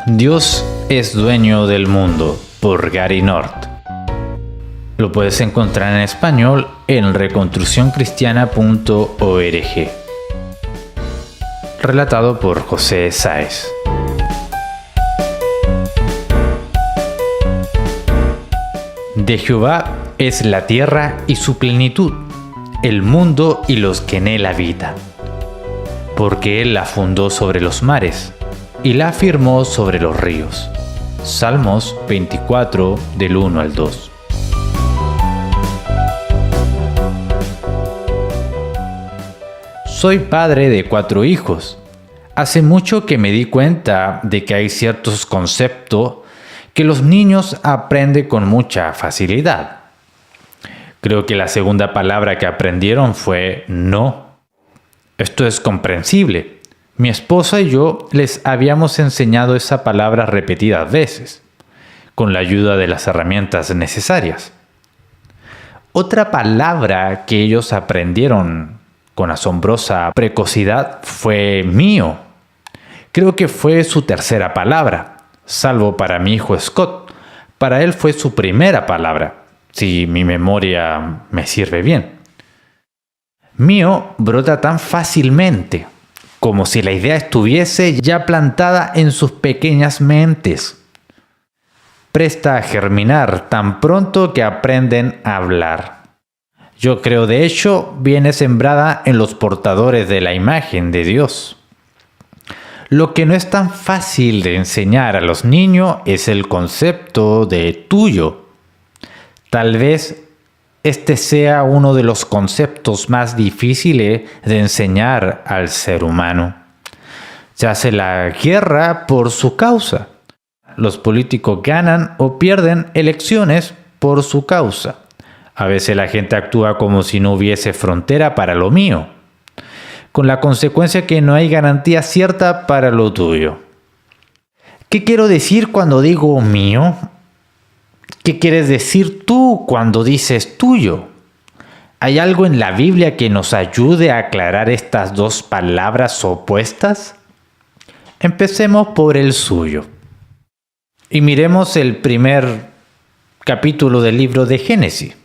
Dios es dueño del mundo, por Gary North. Lo puedes encontrar en español en reconstruccioncristiana.org. Relatado por José Sáez. De Jehová es la tierra y su plenitud, el mundo y los que en él habitan. Porque él la fundó sobre los mares y la afirmó sobre los ríos. Salmos 24, del 1 al 2. Soy padre de 4 hijos. Hace mucho que me di cuenta de que hay ciertos conceptos que los niños aprenden con mucha facilidad. Creo que la segunda palabra que aprendieron fue no. Esto es comprensible. Mi esposa y yo les habíamos enseñado esa palabra repetidas veces, con la ayuda de las herramientas necesarias. Otra palabra que ellos aprendieron con asombrosa precocidad fue mío. Creo que fue su tercera palabra, salvo para mi hijo Scott. Para él fue su primera palabra, si mi memoria me sirve bien. Mío brota tan fácilmente, como si la idea estuviese ya plantada en sus pequeñas mentes. Presta a germinar tan pronto que aprenden a hablar. Yo creo, de hecho, viene sembrada en los portadores de la imagen de Dios. Lo que no es tan fácil de enseñar a los niños es el concepto de tuyo. Tal vez este sea uno de los conceptos más difíciles de enseñar al ser humano. Se hace la guerra por su causa. Los políticos ganan o pierden elecciones por su causa. A veces la gente actúa como si no hubiese frontera para lo mío, con la consecuencia que no hay garantía cierta para lo tuyo. ¿Qué quiero decir cuando digo mío? ¿Qué quieres decir tú cuando dices tuyo? ¿Hay algo en la Biblia que nos ayude a aclarar estas dos palabras opuestas? Empecemos por el suyo. Y miremos el primer capítulo del libro de Génesis.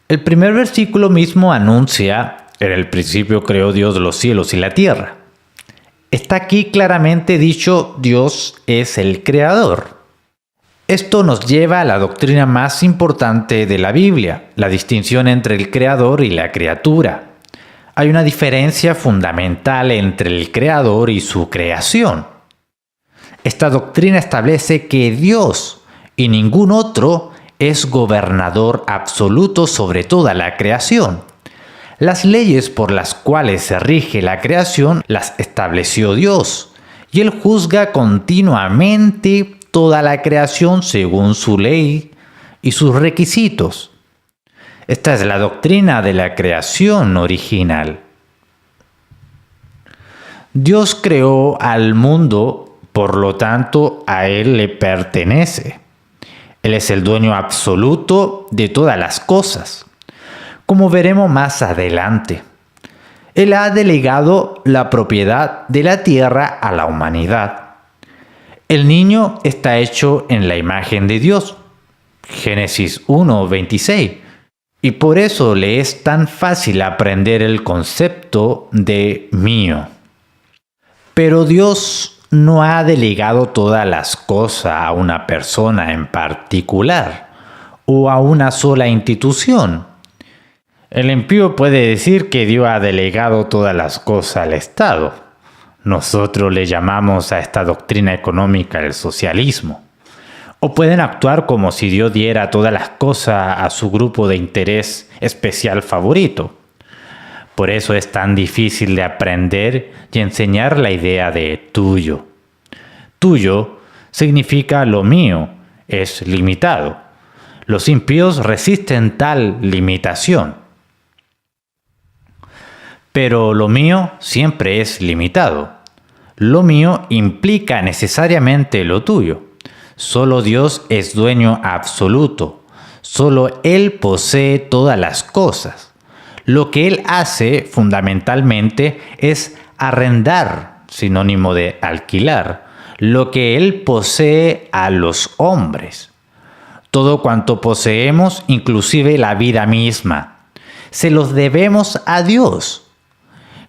El primer versículo mismo anuncia: en el principio creó Dios los cielos y la tierra. Está aquí claramente dicho: Dios es el creador. Esto nos lleva a la doctrina más importante de la Biblia, la distinción entre el creador y la criatura. Hay una diferencia fundamental entre el creador y su creación. Esta doctrina establece que Dios y ningún otro es gobernador absoluto sobre toda la creación. Las leyes por las cuales se rige la creación las estableció Dios, y Él juzga continuamente toda la creación según su ley y sus requisitos. Esta es la doctrina de la creación original. Dios creó al mundo, por lo tanto, a Él le pertenece. Él es el dueño absoluto de todas las cosas, como veremos más adelante. Él ha delegado la propiedad de la tierra a la humanidad. El niño está hecho en la imagen de Dios, Génesis 1:26, y por eso le es tan fácil aprender el concepto de mío. Pero Dios no ha delegado todas las cosas a una persona en particular o a una sola institución. El impío puede decir que Dios ha delegado todas las cosas al Estado. Nosotros le llamamos a esta doctrina económica el socialismo. O pueden actuar como si Dios diera todas las cosas a su grupo de interés especial favorito. Por eso es tan difícil de aprender y enseñar la idea de tuyo. Tuyo significa lo mío, es limitado. Los impíos resisten tal limitación. Pero lo mío siempre es limitado. Lo mío implica necesariamente lo tuyo. Solo Dios es dueño absoluto. Solo Él posee todas las cosas. Lo que Él hace fundamentalmente es arrendar, sinónimo de alquilar, lo que Él posee a los hombres. Todo cuanto poseemos, inclusive la vida misma, se los debemos a Dios.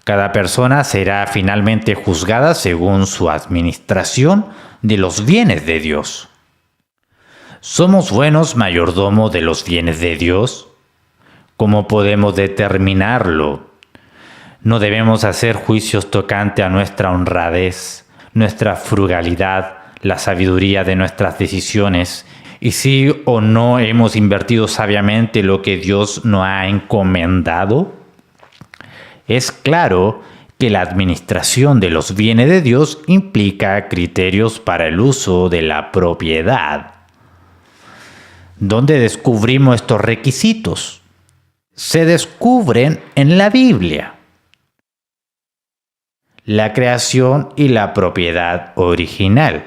Cada persona será finalmente juzgada según su administración de los bienes de Dios. ¿Somos buenos mayordomos de los bienes de Dios? ¿Cómo podemos determinarlo? No debemos hacer juicios tocante a nuestra honradez, nuestra frugalidad, la sabiduría de nuestras decisiones y si o no hemos invertido sabiamente lo que Dios nos ha encomendado. Es claro que la administración de los bienes de Dios implica criterios para el uso de la propiedad. ¿Dónde descubrimos estos requisitos? Se descubren en la Biblia. La creación y la propiedad original.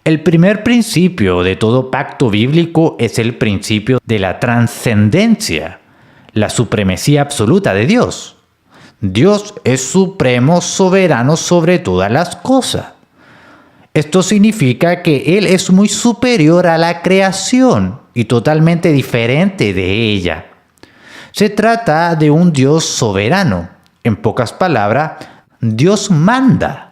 El primer principio de todo pacto bíblico es el principio de la trascendencia, la supremacía absoluta de Dios. Dios es supremo, soberano sobre todas las cosas. Esto significa que Él es muy superior a la creación y totalmente diferente de ella. Se trata de un Dios soberano. En pocas palabras, Dios manda.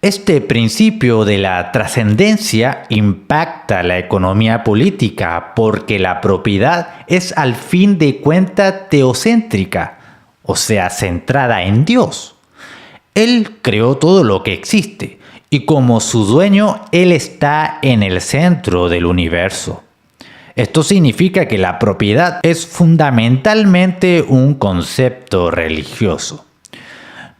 Este principio de la trascendencia impacta la economía política porque la propiedad es al fin de cuentas teocéntrica, o sea, centrada en Dios. Él creó todo lo que existe y como su dueño, Él está en el centro del universo. Esto significa que la propiedad es fundamentalmente un concepto religioso.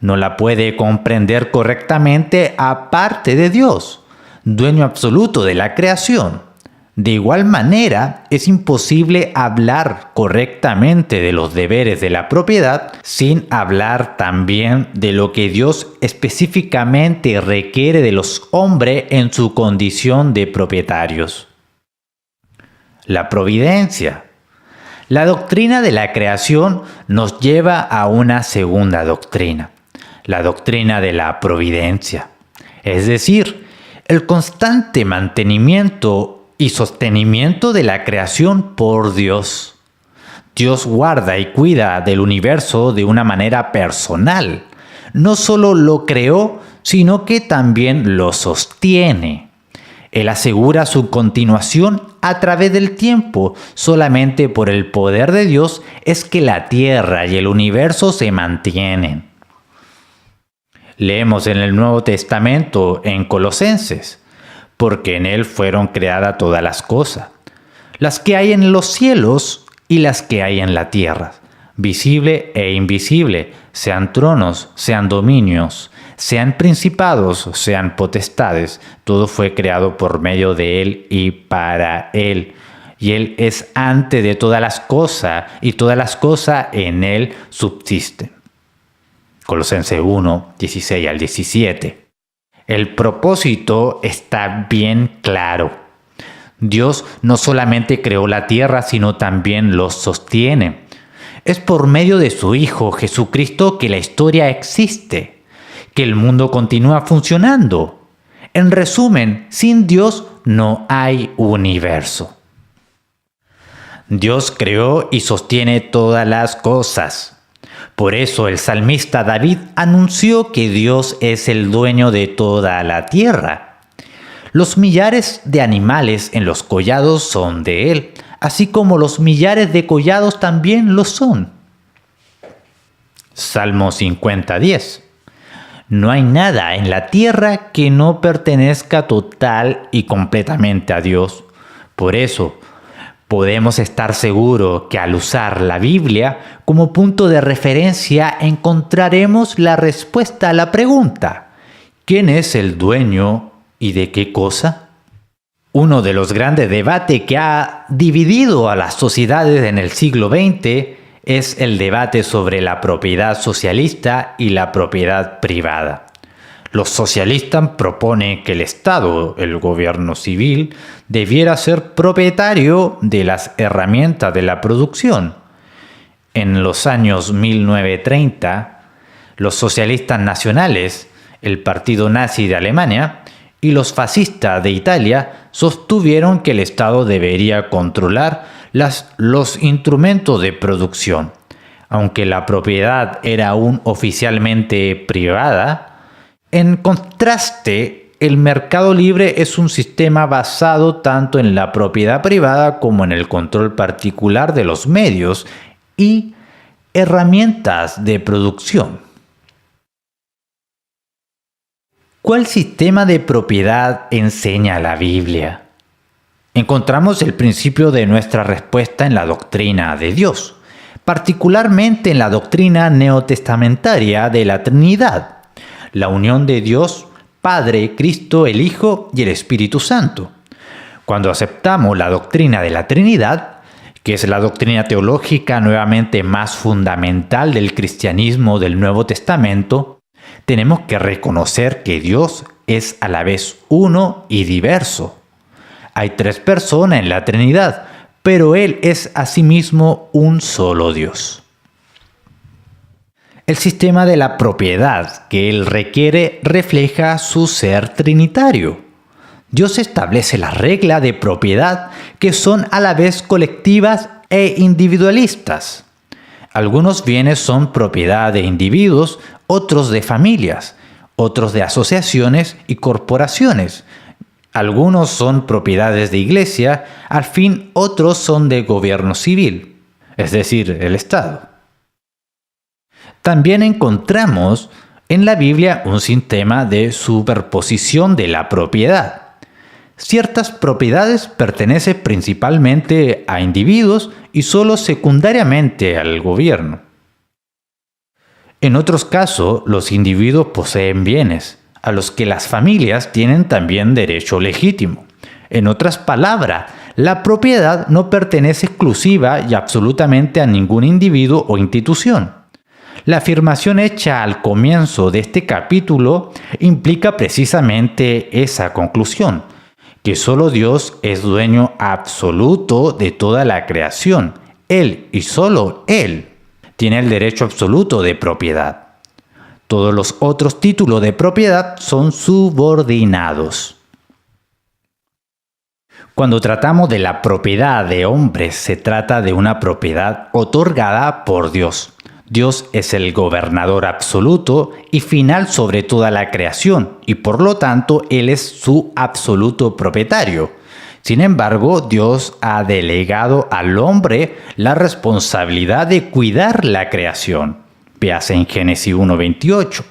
No la puede comprender correctamente aparte de Dios, dueño absoluto de la creación. De igual manera, es imposible hablar correctamente de los deberes de la propiedad sin hablar también de lo que Dios específicamente requiere de los hombres en su condición de propietarios. La providencia. La doctrina de la creación nos lleva a una segunda doctrina, la doctrina de la providencia, es decir, el constante mantenimiento y sostenimiento de la creación por Dios. Dios guarda y cuida del universo de una manera personal. No solo lo creó, sino que también lo sostiene. Él asegura su continuación a través del tiempo. Solamente por el poder de Dios es que la tierra y el universo se mantienen. Leemos en el Nuevo Testamento en Colosenses: porque en Él fueron creadas todas las cosas, las que hay en los cielos y las que hay en la tierra, visible e invisible, sean tronos, sean dominios, sean principados, sean potestades, todo fue creado por medio de Él y para Él. Y Él es antes de todas las cosas, y todas las cosas en Él subsisten. Colosenses 1, 16 al 17. El propósito está bien claro. Dios no solamente creó la tierra, sino también los sostiene. Es por medio de su Hijo Jesucristo que la historia existe, que el mundo continúa funcionando. En resumen, sin Dios no hay universo. Dios creó y sostiene todas las cosas. Por eso el salmista David anunció que Dios es el dueño de toda la tierra. Los millares de animales en los collados son de Él, así como los millares de collados también lo son. Salmo 50:10. No hay nada en la tierra que no pertenezca total y completamente a Dios. Por eso, podemos estar seguros que al usar la Biblia como punto de referencia encontraremos la respuesta a la pregunta: ¿quién es el dueño y de qué cosa? Uno de los grandes debates que ha dividido a las sociedades en el siglo XX es el debate sobre la propiedad socialista y la propiedad privada. Los socialistas proponen que el Estado, el gobierno civil, debiera ser propietario de las herramientas de la producción. En los años 1930, los socialistas nacionales, el partido nazi de Alemania y los fascistas de Italia sostuvieron que el Estado debería controlar los instrumentos de producción. Aunque la propiedad era aún oficialmente privada, en contraste, el mercado libre es un sistema basado tanto en la propiedad privada como en el control particular de los medios y herramientas de producción. ¿Cuál sistema de propiedad enseña la Biblia? Encontramos el principio de nuestra respuesta en la doctrina de Dios, particularmente en la doctrina neotestamentaria de la Trinidad, la unión de Dios, Padre, Cristo, el Hijo y el Espíritu Santo. Cuando aceptamos la doctrina de la Trinidad, que es la doctrina teológica nuevamente más fundamental del cristianismo del Nuevo Testamento, tenemos que reconocer que Dios es a la vez uno y diverso. Hay 3 personas en la Trinidad, pero Él es asimismo un solo Dios. El sistema de la propiedad que Él requiere refleja su ser trinitario. Dios establece las reglas de propiedad que son a la vez colectivas e individualistas. Algunos bienes son propiedad de individuos, otros de familias, otros de asociaciones y corporaciones. Algunos son propiedades de iglesia, al fin otros son de gobierno civil, es decir, el Estado. También encontramos en la Biblia un sistema de superposición de la propiedad. Ciertas propiedades pertenecen principalmente a individuos y solo secundariamente al gobierno. En otros casos, los individuos poseen bienes, a los que las familias tienen también derecho legítimo. En otras palabras, la propiedad no pertenece exclusiva y absolutamente a ningún individuo o institución. La afirmación hecha al comienzo de este capítulo implica precisamente esa conclusión, que solo Dios es dueño absoluto de toda la creación. Él y solo Él tiene el derecho absoluto de propiedad. Todos los otros títulos de propiedad son subordinados. Cuando tratamos de la propiedad de hombres, se trata de una propiedad otorgada por Dios. Dios es el gobernador absoluto y final sobre toda la creación, y por lo tanto Él es su absoluto propietario. Sin embargo, Dios ha delegado al hombre la responsabilidad de cuidar la creación. Véase en Génesis 1:28.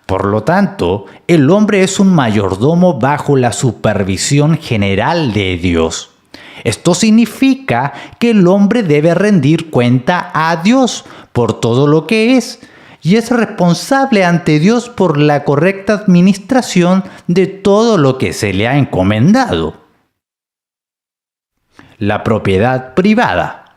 Por lo tanto, el hombre es un mayordomo bajo la supervisión general de Dios. Esto significa que el hombre debe rendir cuenta a Dios por todo lo que es, y es responsable ante Dios por la correcta administración de todo lo que se le ha encomendado. La propiedad privada.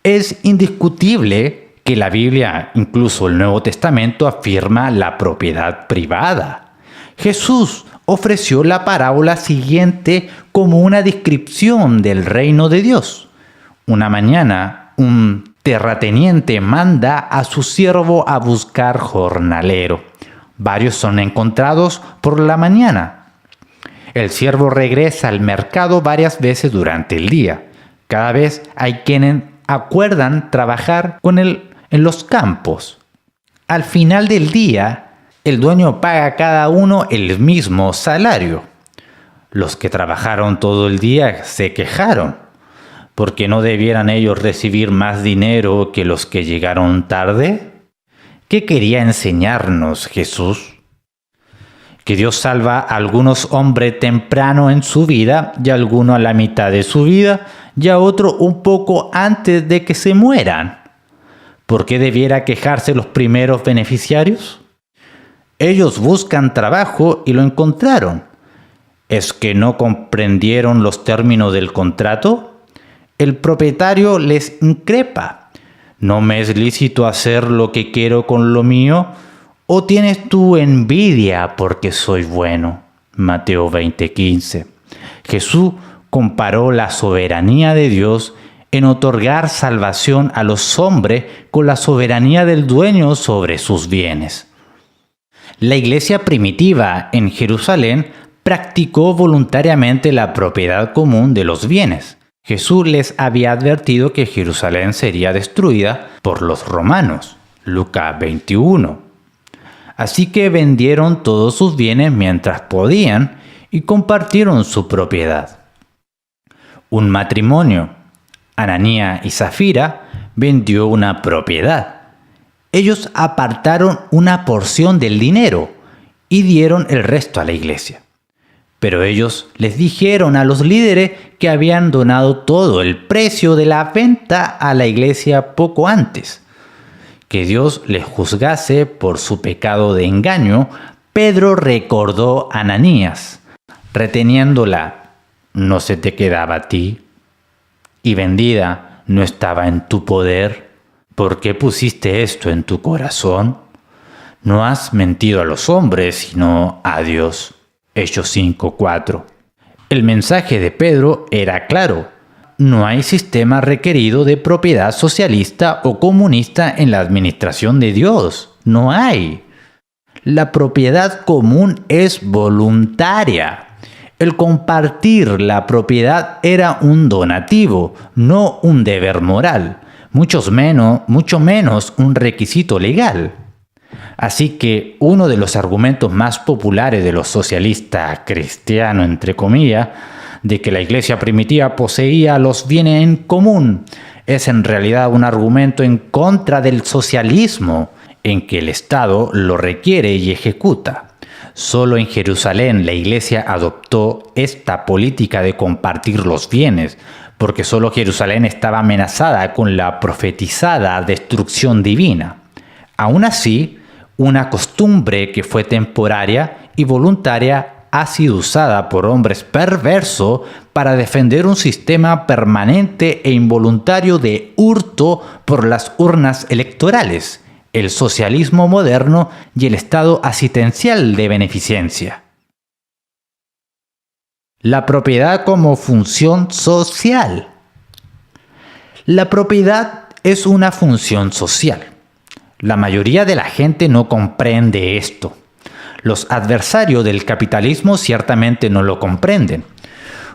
Es indiscutible que la Biblia, incluso el Nuevo Testamento, afirma la propiedad privada. Jesús ofreció la parábola siguiente como una descripción del reino de Dios. Una mañana, un terrateniente manda a su siervo a buscar jornalero. Varios son encontrados por la mañana. El siervo regresa al mercado varias veces durante el día. Cada vez hay quienes acuerdan trabajar con él en los campos. Al final del día, el dueño paga a cada uno el mismo salario. Los que trabajaron todo el día se quejaron, porque no debieran ellos recibir más dinero que los que llegaron tarde. ¿Qué quería enseñarnos Jesús? Que Dios salva a algunos hombres temprano en su vida y a algunos a la mitad de su vida y a otros un poco antes de que se mueran. ¿Por qué debiera quejarse los primeros beneficiarios? Ellos buscan trabajo y lo encontraron. ¿Es que no comprendieron los términos del contrato? El propietario les increpa. ¿No me es lícito hacer lo que quiero con lo mío? ¿O tienes tú envidia porque soy bueno? Mateo 20:15. Jesús comparó la soberanía de Dios en otorgar salvación a los hombres con la soberanía del dueño sobre sus bienes. La iglesia primitiva en Jerusalén practicó voluntariamente la propiedad común de los bienes. Jesús les había advertido que Jerusalén sería destruida por los romanos. Lucas 21. Así que vendieron todos sus bienes mientras podían y compartieron su propiedad. Un matrimonio, Ananías y Zafira, vendió una propiedad. Ellos apartaron una porción del dinero y dieron el resto a la iglesia. Pero ellos les dijeron a los líderes que habían donado todo el precio de la venta a la iglesia poco antes. Que Dios les juzgase por su pecado de engaño, Pedro recordó a Ananías, reteniéndola: ¿no se te quedaba a ti? ¿Y vendida no estaba en tu poder? ¿Por qué pusiste esto en tu corazón? No has mentido a los hombres, sino a Dios. Hechos 5:4. El mensaje de Pedro era claro: no hay sistema requerido de propiedad socialista o comunista en la administración de Dios. No hay. La propiedad común es voluntaria. El compartir la propiedad era un donativo, no un deber moral, mucho menos un requisito legal. Así que uno de los argumentos más populares de los socialistas cristianos, entre comillas, de que la iglesia primitiva poseía los bienes en común, es en realidad un argumento en contra del socialismo, en que el Estado lo requiere y ejecuta. Solo en Jerusalén la iglesia adoptó esta política de compartir los bienes, porque solo Jerusalén estaba amenazada con la profetizada destrucción divina. Aún así, una costumbre que fue temporaria y voluntaria ha sido usada por hombres perversos para defender un sistema permanente e involuntario de hurto por las urnas electorales, el socialismo moderno y el estado asistencial de beneficencia. La propiedad como función social. La propiedad es una función social. La mayoría de la gente no comprende esto. Los adversarios del capitalismo ciertamente no lo comprenden.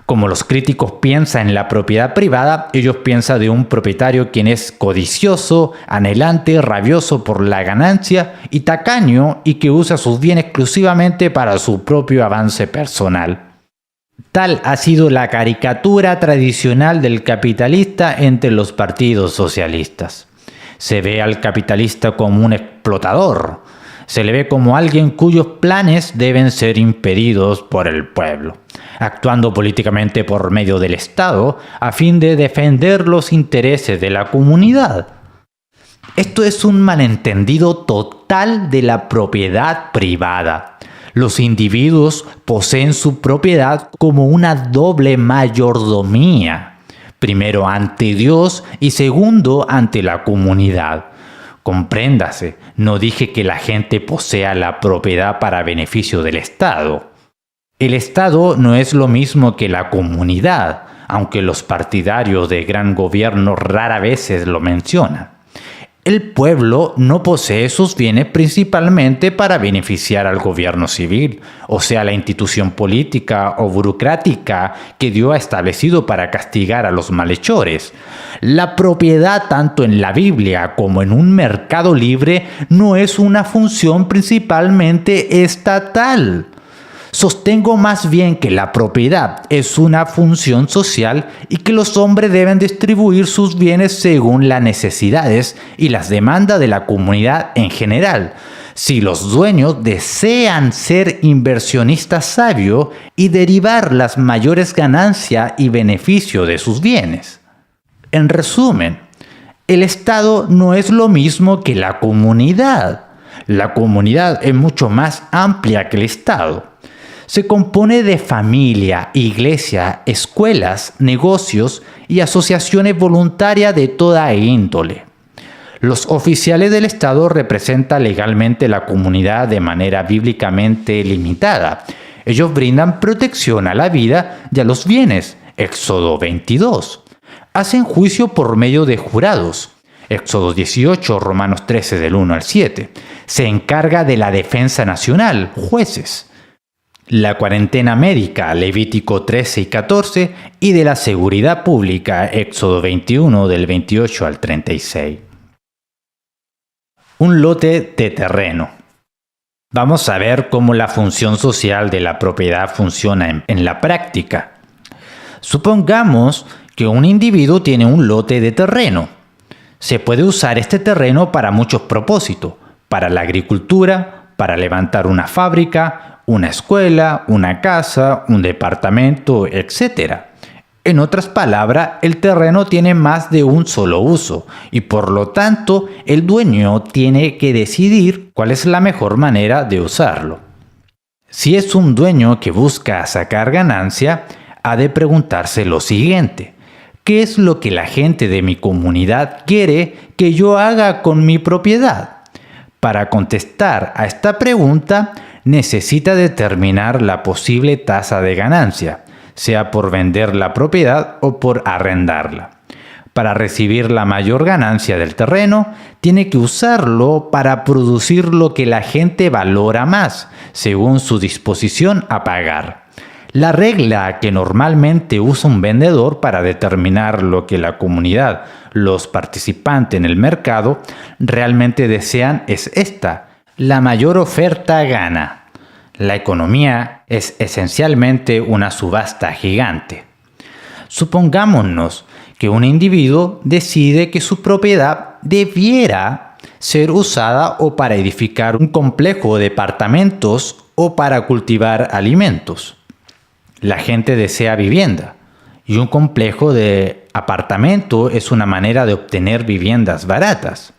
Como los críticos piensan en la propiedad privada, ellos piensan de un propietario quien es codicioso, anhelante, rabioso por la ganancia y tacaño, y que usa sus bienes exclusivamente para su propio avance personal. Tal ha sido la caricatura tradicional del capitalista entre los partidos socialistas. Se ve al capitalista como un explotador. Se le ve como alguien cuyos planes deben ser impedidos por el pueblo, actuando políticamente por medio del Estado a fin de defender los intereses de la comunidad. Esto es un malentendido total de la propiedad privada. Los individuos poseen su propiedad como una doble mayordomía. Primero ante Dios y segundo ante la comunidad. Compréndase, no dije que la gente posea la propiedad para beneficio del Estado. El Estado no es lo mismo que la comunidad, aunque los partidarios de gran gobierno rara vez lo mencionan. El pueblo no posee sus bienes principalmente para beneficiar al gobierno civil, o sea, la institución política o burocrática que Dios ha establecido para castigar a los malhechores. La propiedad, tanto en la Biblia como en un mercado libre, no es una función principalmente estatal. Sostengo más bien que la propiedad es una función social y que los hombres deben distribuir sus bienes según las necesidades y las demandas de la comunidad en general, si los dueños desean ser inversionistas sabios y derivar las mayores ganancias y beneficios de sus bienes. En resumen, el Estado no es lo mismo que la comunidad. La comunidad es mucho más amplia que el Estado. Se compone de familia, iglesia, escuelas, negocios y asociaciones voluntarias de toda índole. Los oficiales del Estado representan legalmente la comunidad de manera bíblicamente limitada. Ellos brindan protección a la vida y a los bienes. Éxodo 22. Hacen juicio por medio de jurados. Éxodo 18, Romanos 13 del 1 al 7. Se encarga de la defensa nacional, Jueces. La cuarentena médica, Levítico 13 y 14, y de la seguridad pública, Éxodo 21 del 28 al 36. Un lote de terreno. Vamos a ver cómo la función social de la propiedad funciona en la práctica. Supongamos que un individuo tiene un lote de terreno. Se puede usar este terreno para muchos propósitos, para la agricultura, para levantar una fábrica, una escuela, una casa, un departamento, etc. En otras palabras, el terreno tiene más de un solo uso y por lo tanto el dueño tiene que decidir cuál es la mejor manera de usarlo. Si es un dueño que busca sacar ganancia, ha de preguntarse lo siguiente: ¿qué es lo que la gente de mi comunidad quiere que yo haga con mi propiedad? Para contestar a esta pregunta, necesita determinar la posible tasa de ganancia, sea por vender la propiedad o por arrendarla. Para recibir la mayor ganancia del terreno, tiene que usarlo para producir lo que la gente valora más, según su disposición a pagar. La regla que normalmente usa un vendedor para determinar lo que la comunidad, los participantes en el mercado, realmente desean es esta: la mayor oferta gana. La economía es esencialmente una subasta gigante. Supongámonos que un individuo decide que su propiedad debiera ser usada o para edificar un complejo de departamentos o para cultivar alimentos. La gente desea vivienda y un complejo de apartamento es una manera de obtener viviendas baratas.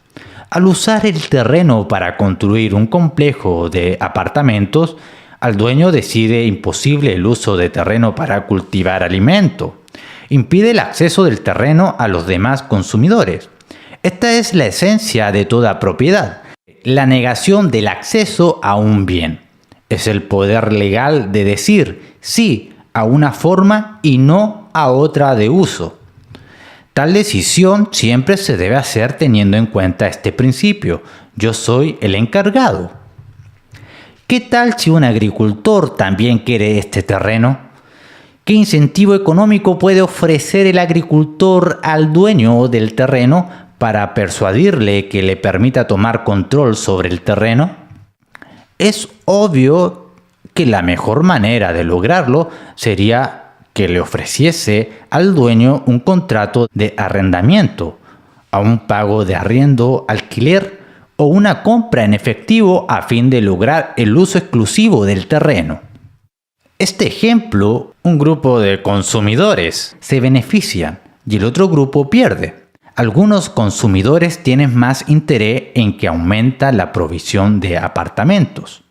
Al usar el terreno para construir un complejo de apartamentos, al dueño decide imposible el uso de terreno para cultivar alimento. Impide el acceso del terreno a los demás consumidores. Esta es la esencia de toda propiedad: la negación del acceso a un bien. Es el poder legal de decir sí a una forma y no a otra de uso. Tal decisión siempre se debe hacer teniendo en cuenta este principio: yo soy el encargado. ¿Qué tal si un agricultor también quiere este terreno? ¿Qué incentivo económico puede ofrecer el agricultor al dueño del terreno para persuadirle que le permita tomar control sobre el terreno? Es obvio que la mejor manera de lograrlo sería que le ofreciese al dueño un contrato de arrendamiento, a un pago de arriendo, alquiler o una compra en efectivo a fin de lograr el uso exclusivo del terreno. Este ejemplo, un grupo de consumidores se benefician y el otro grupo pierde. Algunos consumidores tienen más interés en que aumenta la provisión de apartamentos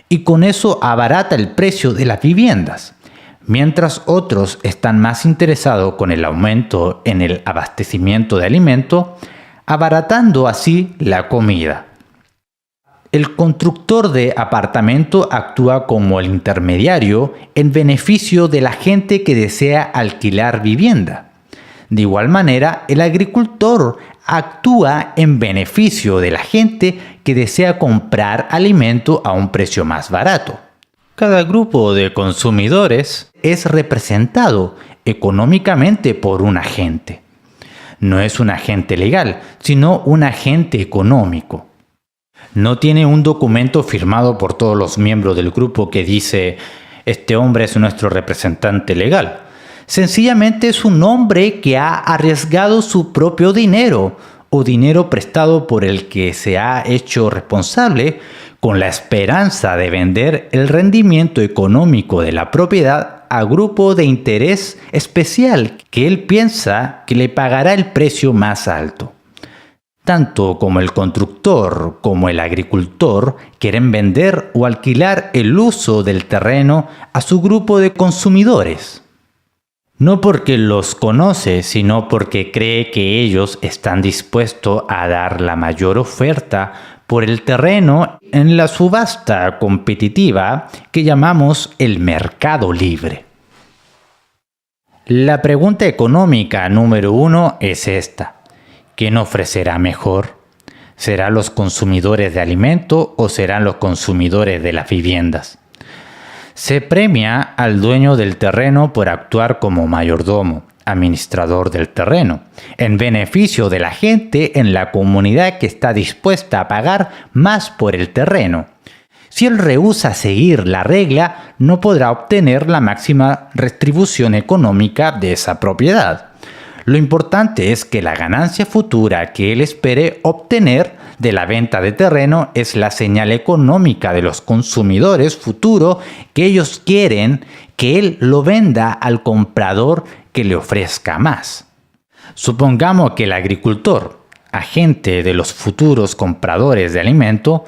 y con eso abarata el precio de las viviendas, mientras otros están más interesados con el aumento en el abastecimiento de alimentos, abaratando así la comida. El constructor de apartamento actúa como el intermediario en beneficio de la gente que desea alquilar vivienda. De igual manera, el agricultor actúa en beneficio de la gente que desea comprar alimento a un precio más barato. Cada grupo de consumidores es representado económicamente por un agente. No es un agente legal, sino un agente económico. No tiene un documento firmado por todos los miembros del grupo que dice: este hombre es nuestro representante legal. Sencillamente es un hombre que ha arriesgado su propio dinero o dinero prestado por el que se ha hecho responsable con la esperanza de vender el rendimiento económico de la propiedad a grupo de interés especial que él piensa que le pagará el precio más alto. Tanto como el constructor como el agricultor quieren vender o alquilar el uso del terreno a su grupo de consumidores. No porque los conoce, sino porque cree que ellos están dispuestos a dar la mayor oferta por el terreno en la subasta competitiva que llamamos el mercado libre. La pregunta económica número 1 es esta: ¿Quién ofrecerá mejor? ¿Serán los consumidores de alimento o serán los consumidores de las viviendas? Se premia al dueño del terreno por actuar como mayordomo, administrador del terreno, en beneficio de la gente en la comunidad que está dispuesta a pagar más por el terreno. Si él rehúsa seguir la regla, no podrá obtener la máxima retribución económica de esa propiedad. Lo importante es que la ganancia futura que él espere obtener de la venta de terreno es la señal económica de los consumidores futuros que ellos quieren que él lo venda al comprador que le ofrezca más. Supongamos que el agricultor, agente de los futuros compradores de alimento,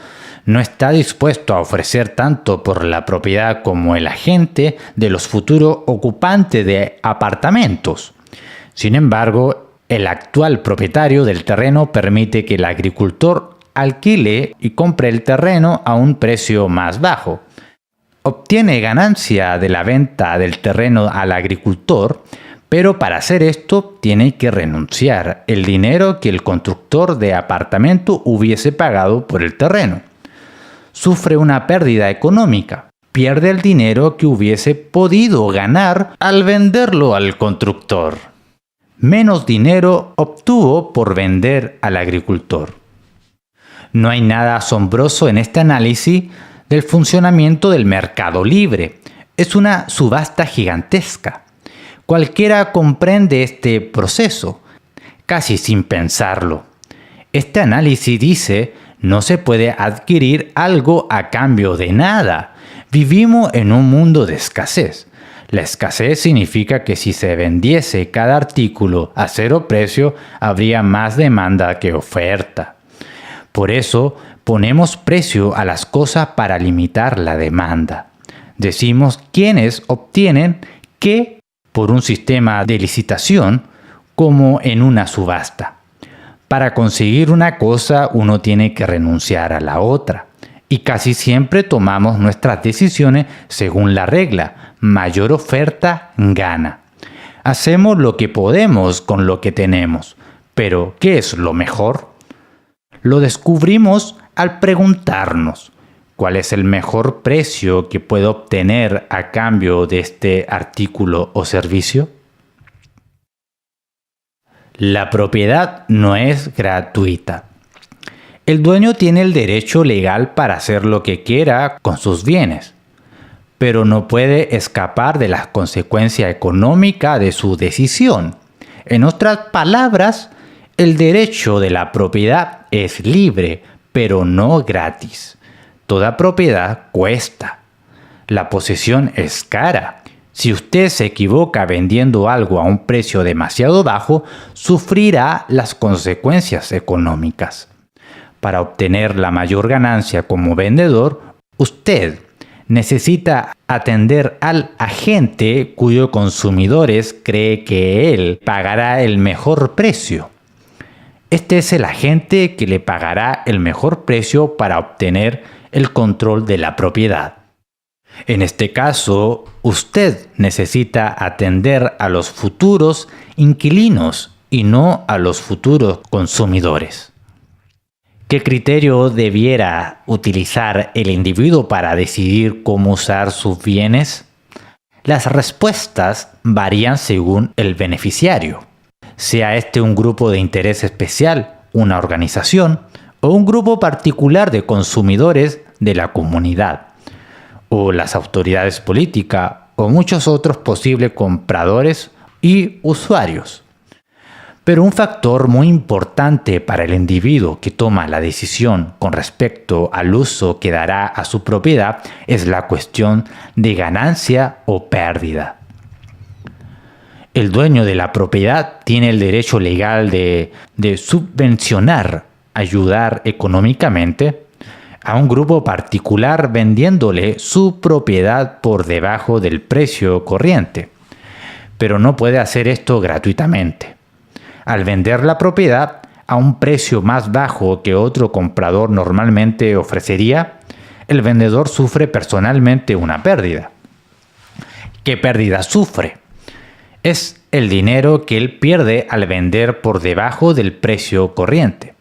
no está dispuesto a ofrecer tanto por la propiedad como el agente de los futuros ocupantes de apartamentos. Sin embargo, el actual propietario del terreno permite que el agricultor alquile y compre el terreno a un precio más bajo. Obtiene ganancia de la venta del terreno al agricultor, pero para hacer esto tiene que renunciar el dinero que el constructor de apartamento hubiese pagado por el terreno. Sufre una pérdida económica. Pierde el dinero que hubiese podido ganar al venderlo al constructor. Menos dinero obtuvo por vender al agricultor. No hay nada asombroso en este análisis del funcionamiento del mercado libre. Es una subasta gigantesca. Cualquiera comprende este proceso, casi sin pensarlo. Este análisis dice: no se puede adquirir algo a cambio de nada. Vivimos en un mundo de escasez. La escasez significa que si se vendiese cada artículo a cero precio, habría más demanda que oferta. Por eso, ponemos precio a las cosas para limitar la demanda. Decimos quiénes obtienen qué por un sistema de licitación, como en una subasta. Para conseguir una cosa, uno tiene que renunciar a la otra. Y casi siempre tomamos nuestras decisiones según la regla: mayor oferta gana. Hacemos lo que podemos con lo que tenemos. Pero, ¿qué es lo mejor? Lo descubrimos al preguntarnos: ¿cuál es el mejor precio que puedo obtener a cambio de este artículo o servicio? La propiedad no es gratuita. El dueño tiene el derecho legal para hacer lo que quiera con sus bienes, pero no puede escapar de las consecuencias económicas de su decisión. En otras palabras, el derecho de la propiedad es libre, pero no gratis. Toda propiedad cuesta. La posesión es cara. Si usted se equivoca vendiendo algo a un precio demasiado bajo, sufrirá las consecuencias económicas. Para obtener la mayor ganancia como vendedor, usted necesita atender al agente cuyos consumidores cree que él pagará el mejor precio. Este es el agente que le pagará el mejor precio para obtener el control de la propiedad. En este caso, usted necesita atender a los futuros inquilinos y no a los futuros consumidores. ¿Qué criterio debiera utilizar el individuo para decidir cómo usar sus bienes? Las respuestas varían según el beneficiario, sea este un grupo de interés especial, una organización o un grupo particular de consumidores de la comunidad, o las autoridades políticas o muchos otros posibles compradores y usuarios. Pero un factor muy importante para el individuo que toma la decisión con respecto al uso que dará a su propiedad es la cuestión de ganancia o pérdida. El dueño de la propiedad tiene el derecho legal de subvencionar, ayudar económicamente a un grupo particular vendiéndole su propiedad por debajo del precio corriente, pero no puede hacer esto gratuitamente. Al vender la propiedad a un precio más bajo que otro comprador normalmente ofrecería, el vendedor sufre personalmente una pérdida. ¿Qué pérdida sufre? Es el dinero que él pierde al vender por debajo del precio corriente.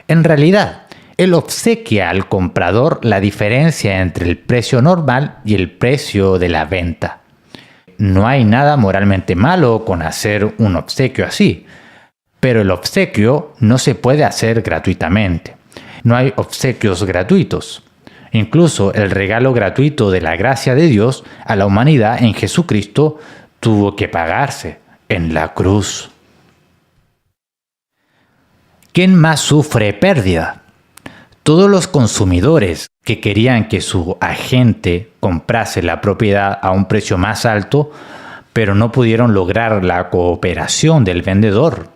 En realidad, él obsequia al comprador la diferencia entre el precio normal y el precio de la venta. No hay nada moralmente malo con hacer un obsequio así, pero el obsequio no se puede hacer gratuitamente. No hay obsequios gratuitos. Incluso el regalo gratuito de la gracia de Dios a la humanidad en Jesucristo tuvo que pagarse en la cruz. ¿Quién más sufre pérdida? Todos los consumidores que querían que su agente comprase la propiedad a un precio más alto, pero no pudieron lograr la cooperación del vendedor.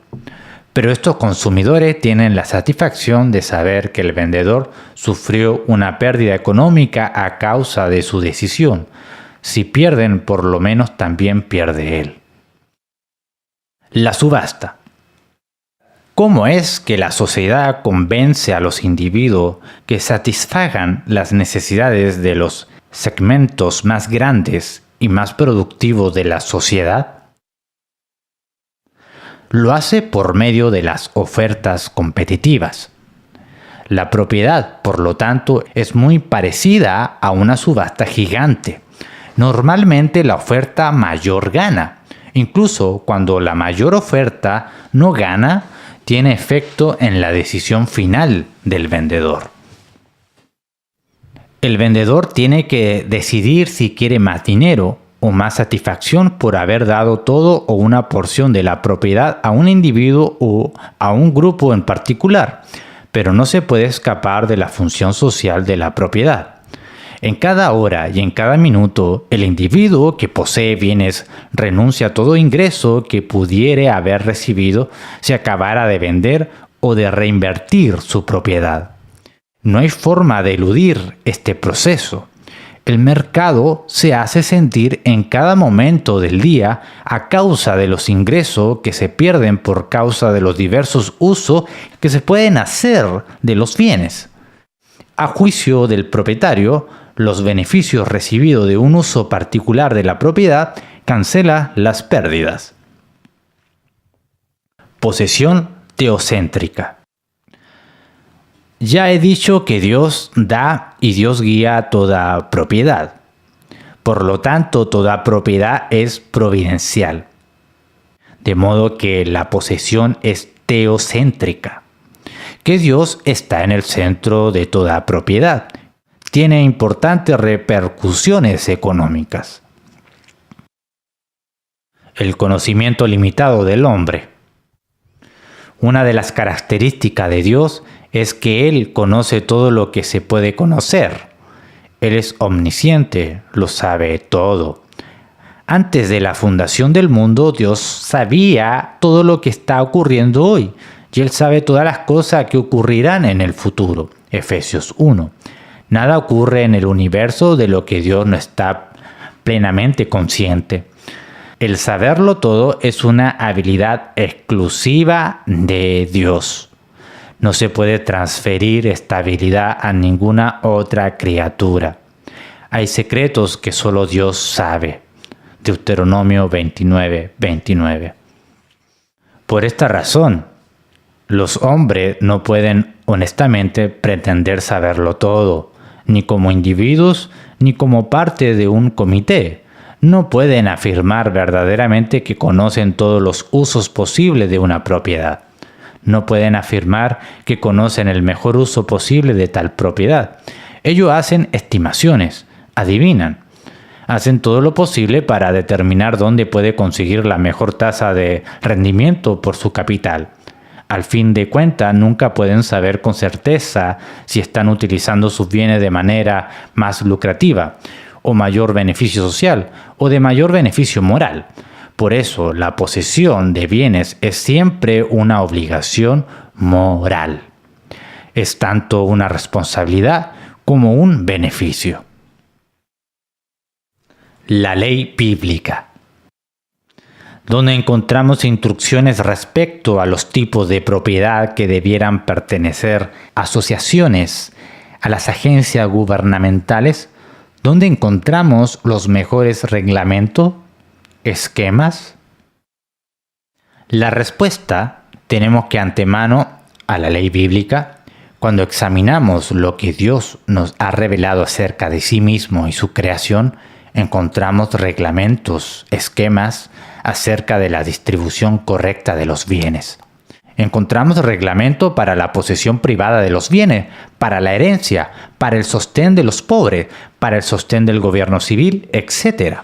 Pero estos consumidores tienen la satisfacción de saber que el vendedor sufrió una pérdida económica a causa de su decisión. Si pierden, por lo menos también pierde él. La subasta. ¿Cómo es que la sociedad convence a los individuos que satisfagan las necesidades de los segmentos más grandes y más productivos de la sociedad? Lo hace por medio de las ofertas competitivas. La propiedad, por lo tanto, es muy parecida a una subasta gigante. Normalmente la oferta mayor gana. Incluso cuando la mayor oferta no gana, tiene efecto en la decisión final del vendedor. El vendedor tiene que decidir si quiere más dinero o más satisfacción por haber dado todo o una porción de la propiedad a un individuo o a un grupo en particular, pero no se puede escapar de la función social de la propiedad. En cada hora y en cada minuto, el individuo que posee bienes renuncia a todo ingreso que pudiere haber recibido si acabara de vender o de reinvertir su propiedad. No hay forma de eludir este proceso. El mercado se hace sentir en cada momento del día a causa de los ingresos que se pierden por causa de los diversos usos que se pueden hacer de los bienes. A juicio del propietario, los beneficios recibidos de un uso particular de la propiedad cancela las pérdidas. Posesión teocéntrica. Ya he dicho que Dios da y Dios guía toda propiedad. Por lo tanto, toda propiedad es providencial. De modo que la posesión es teocéntrica. Que Dios está en el centro de toda propiedad. Tiene importantes repercusiones económicas. El conocimiento limitado del hombre. Una de las características de Dios es que Él conoce todo lo que se puede conocer. Él es omnisciente, lo sabe todo. Antes de la fundación del mundo, Dios sabía todo lo que está ocurriendo hoy, y Él sabe todas las cosas que ocurrirán en el futuro. Efesios 1. Nada ocurre en el universo de lo que Dios no está plenamente consciente. El saberlo todo es una habilidad exclusiva de Dios. No se puede transferir esta habilidad a ninguna otra criatura. Hay secretos que solo Dios sabe. Deuteronomio 29:29. Por esta razón, los hombres no pueden honestamente pretender saberlo todo, ni como individuos, ni como parte de un comité. No pueden afirmar verdaderamente que conocen todos los usos posibles de una propiedad. No pueden afirmar que conocen el mejor uso posible de tal propiedad. Ellos hacen estimaciones, adivinan. Hacen todo lo posible para determinar dónde puede conseguir la mejor tasa de rendimiento por su capital. Al fin de cuentas, nunca pueden saber con certeza si están utilizando sus bienes de manera más lucrativa, o mayor beneficio social, o de mayor beneficio moral. Por eso, la posesión de bienes es siempre una obligación moral. Es tanto una responsabilidad como un beneficio. La ley bíblica. Donde encontramos instrucciones respecto a los tipos de propiedad que debieran pertenecer a asociaciones, a las agencias gubernamentales, donde encontramos los mejores reglamentos, esquemas. La respuesta tenemos que antemano a la ley bíblica. Cuando examinamos lo que Dios nos ha revelado acerca de sí mismo y su creación, encontramos reglamentos, esquemas acerca de la distribución correcta de los bienes. Encontramos reglamento para la posesión privada de los bienes, para la herencia, para el sostén de los pobres, para el sostén del gobierno civil, etc.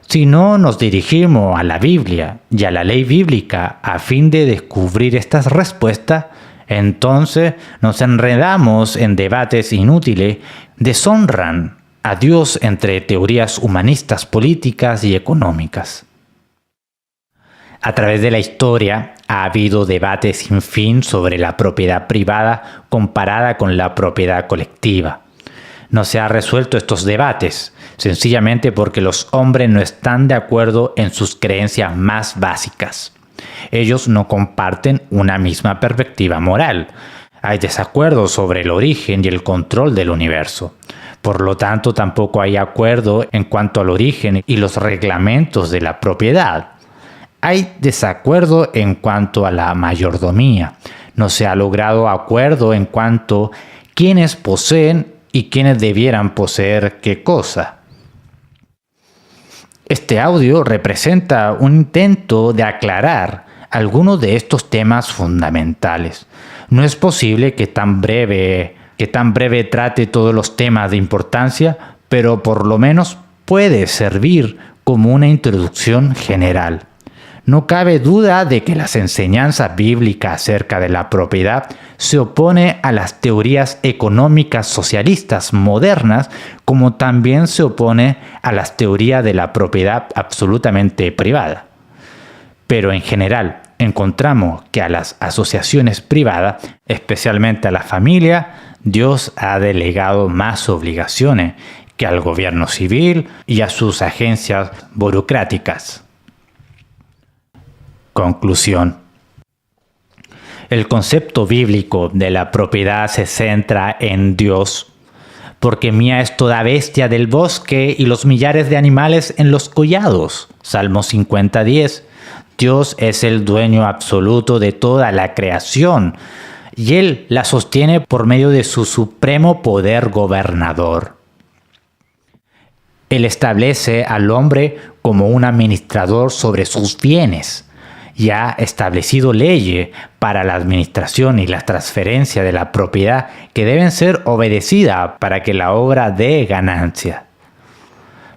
Si no nos dirigimos a la Biblia y a la ley bíblica a fin de descubrir estas respuestas, entonces nos enredamos en debates inútiles, deshonran a Dios entre teorías humanistas, políticas y económicas. A través de la historia ha habido debates sin fin sobre la propiedad privada comparada con la propiedad colectiva. No se han resuelto estos debates, sencillamente porque los hombres no están de acuerdo en sus creencias más básicas. Ellos no comparten una misma perspectiva moral. Hay desacuerdos sobre el origen y el control del universo. Por lo tanto, tampoco hay acuerdo en cuanto al origen y los reglamentos de la propiedad. Hay desacuerdo en cuanto a la mayordomía. No se ha logrado acuerdo en cuanto a quiénes poseen y quiénes debieran poseer qué cosa. Este audio representa un intento de aclarar algunos de estos temas fundamentales. No es posible que tan breve trate todos los temas de importancia, pero por lo menos puede servir como una introducción general. No cabe duda de que las enseñanzas bíblicas acerca de la propiedad se opone a las teorías económicas socialistas modernas, como también se opone a las teorías de la propiedad absolutamente privada. Pero en general, encontramos que a las asociaciones privadas, especialmente a la familia, Dios ha delegado más obligaciones que al gobierno civil y a sus agencias burocráticas. Conclusión. El concepto bíblico de la propiedad se centra en Dios, porque mía es toda bestia del bosque y los millares de animales en los collados. Salmo 50:10. Dios es el dueño absoluto de toda la creación y Él la sostiene por medio de su supremo poder gobernador. Él establece al hombre como un administrador sobre sus bienes y ha establecido leyes para la administración y la transferencia de la propiedad que deben ser obedecidas para que la obra dé ganancia.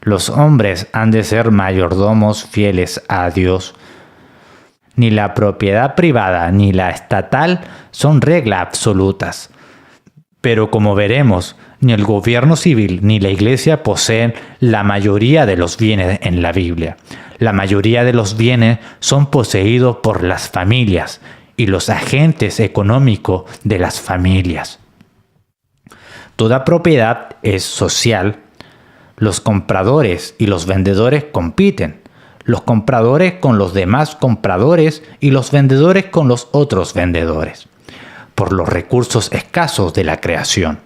Los hombres han de ser mayordomos fieles a Dios. Ni la propiedad privada ni la estatal son reglas absolutas. Pero como veremos, ni el gobierno civil ni la iglesia poseen la mayoría de los bienes en la Biblia. La mayoría de los bienes son poseídos por las familias y los agentes económicos de las familias. Toda propiedad es social. Los compradores y los vendedores compiten. Los compradores con los demás compradores y los vendedores con los otros vendedores, por los recursos escasos de la creación.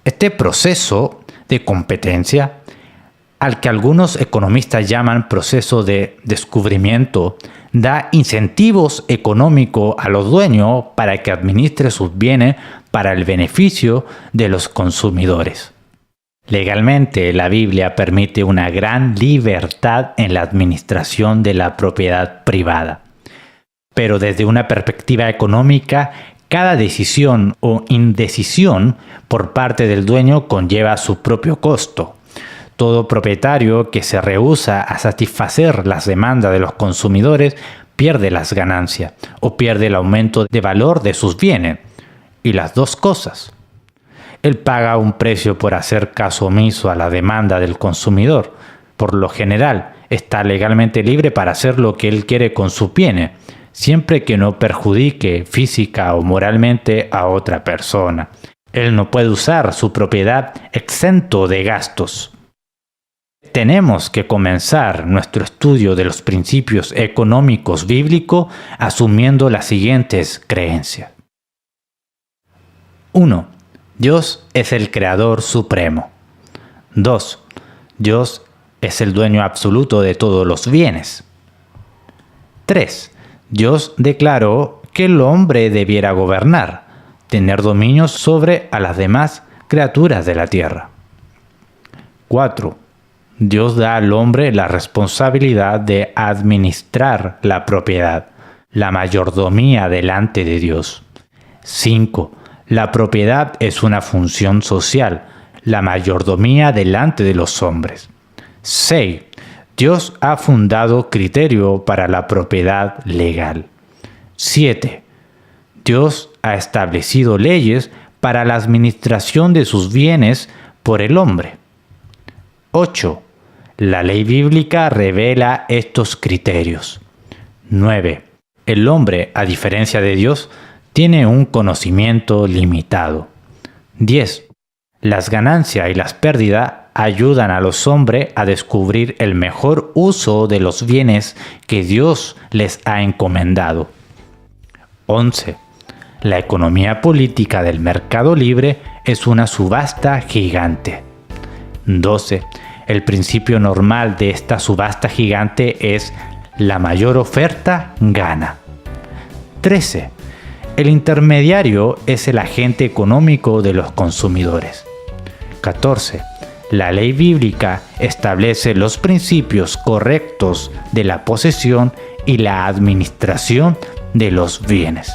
Este proceso de competencia, al que algunos economistas llaman proceso de descubrimiento, da incentivos económicos a los dueños para que administren sus bienes para el beneficio de los consumidores. Legalmente, la Biblia permite una gran libertad en la administración de la propiedad privada. Pero desde una perspectiva económica, cada decisión o indecisión por parte del dueño conlleva su propio costo. Todo propietario que se rehúsa a satisfacer las demandas de los consumidores pierde las ganancias o pierde el aumento de valor de sus bienes. Y las dos cosas. Él paga un precio por hacer caso omiso a la demanda del consumidor. Por lo general, está legalmente libre para hacer lo que él quiere con sus bienes, siempre que no perjudique física o moralmente a otra persona. Él no puede usar su propiedad exento de gastos. Tenemos que comenzar nuestro estudio de los principios económicos bíblicos asumiendo las siguientes creencias. 1. Dios es el creador supremo. 2. Dios es el dueño absoluto de todos los bienes. 3. Dios declaró que el hombre debiera gobernar, tener dominio sobre a las demás criaturas de la tierra. 4. Dios da al hombre la responsabilidad de administrar la propiedad, la mayordomía delante de Dios. 5. La propiedad es una función social, la mayordomía delante de los hombres. 6. Dios ha fundado criterio para la propiedad legal. 7. Dios ha establecido leyes para la administración de sus bienes por el hombre. 8. La ley bíblica revela estos criterios. 9. El hombre, a diferencia de Dios, tiene un conocimiento limitado. 10. Las ganancias y las pérdidas ayudan a los hombres a descubrir el mejor uso de los bienes que Dios les ha encomendado. 11. La economía política del mercado libre es una subasta gigante. 12. El principio normal de esta subasta gigante es la mayor oferta gana. 13. El intermediario es el agente económico de los consumidores. 14. La ley bíblica establece los principios correctos de la posesión y la administración de los bienes.